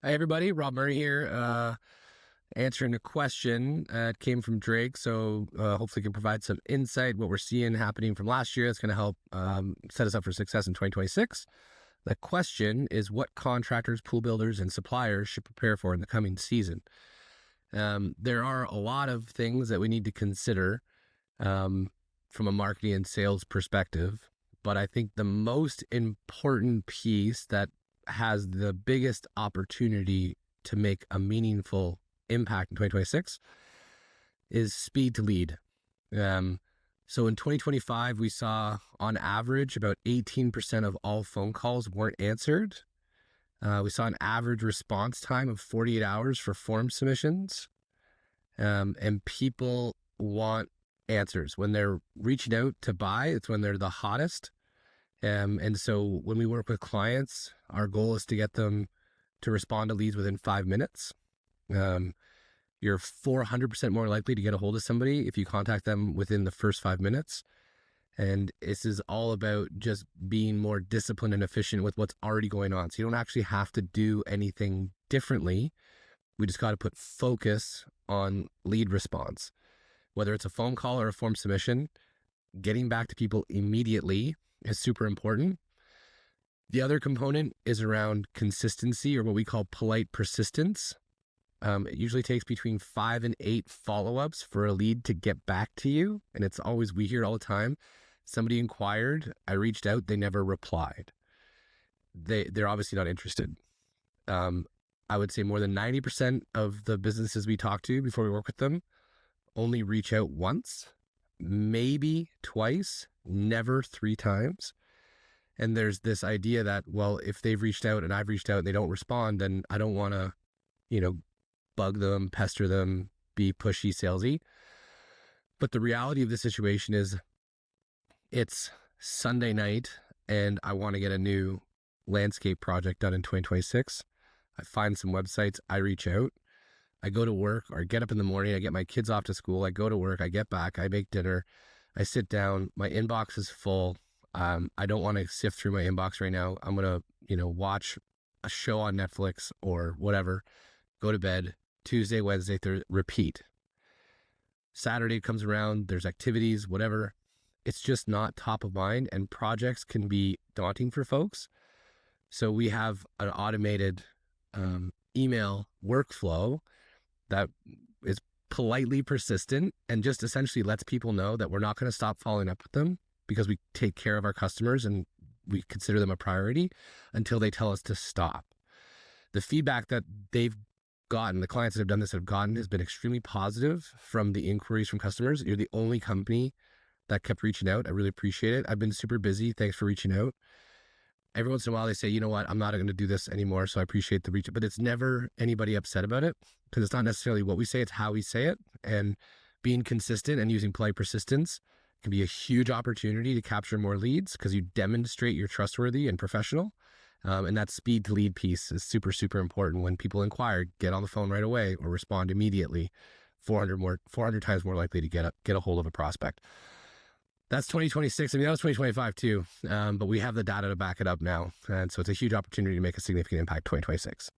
Hi, everybody. Rob Murray here, answering a question that came from Drake. So hopefully can provide some insight, what we're seeing happening from last year. That's going to help set us up for success in 2026. The question is what contractors, pool builders, and suppliers should prepare for in the coming season. There are a lot of things that we need to consider from a marketing and sales perspective. But I think the most important piece that has the biggest opportunity to make a meaningful impact in 2026 is speed to lead. So in 2025, we saw on average about 18% of all phone calls weren't answered. We saw an average response time of 48 hours for form submissions. And people want answers. When they're reaching out to buy, it's when they're the hottest. And so when we work with clients, our goal is to get them to respond to leads within 5 minutes. You're 400% more likely to get a hold of somebody if you contact them within the first 5 minutes. And this is all about just being more disciplined and efficient with what's already going on. So you don't actually have to do anything differently. We just got to put focus on lead response. Whether it's a phone call or a form submission, getting back to people immediately is super important. The other component is around consistency, or what we call polite persistence. It usually takes between 5 and 8 follow-ups for a lead to get back to you. And it's always, we hear it all the time. Somebody inquired, I reached out, they never replied. They're obviously not interested. I would say more than 90% of the businesses we talk to before we work with them only reach out once, maybe twice, never 3 times. And there's this idea that, well, if they've reached out and I've reached out and they don't respond, then I don't want to, bug them, pester them, be pushy, salesy. But the reality of the situation is it's Sunday night and I want to get a new landscape project done in 2026. I find some websites, I reach out, I go to work, or get up in the morning, I get my kids off to school, I go to work, I get back, I make dinner, I sit down, my inbox is full. I don't want to sift through my inbox right now. I'm going to, watch a show on Netflix or whatever, go to bed. Tuesday, Wednesday, Thursday, repeat. Saturday comes around, there's activities, whatever. It's just not top of mind, and projects can be daunting for folks. So we have an automated email workflow that is politely persistent and just essentially lets people know that we're not going to stop following up with them because we take care of our customers and we consider them a priority until they tell us to stop. The feedback that they've gotten, the clients that have done this have gotten, has been extremely positive from the inquiries from customers. You're the only company that kept reaching out. I really appreciate it. I've been super busy. Thanks for reaching out. Every once in a while they say, you know what, I'm not going to do this anymore. So I appreciate the reach, but it's never anybody upset about it because it's not necessarily what we say, it's how we say it. And being consistent and using polite persistence can be a huge opportunity to capture more leads because you demonstrate you're trustworthy and professional. And that speed to lead piece is super, super important. When people inquire, get on the phone right away or respond immediately. 400 times more likely to get a hold of a prospect. That's 2026. I mean, that was 2025 too. But we have the data to back it up now. And so it's a huge opportunity to make a significant impact 2026.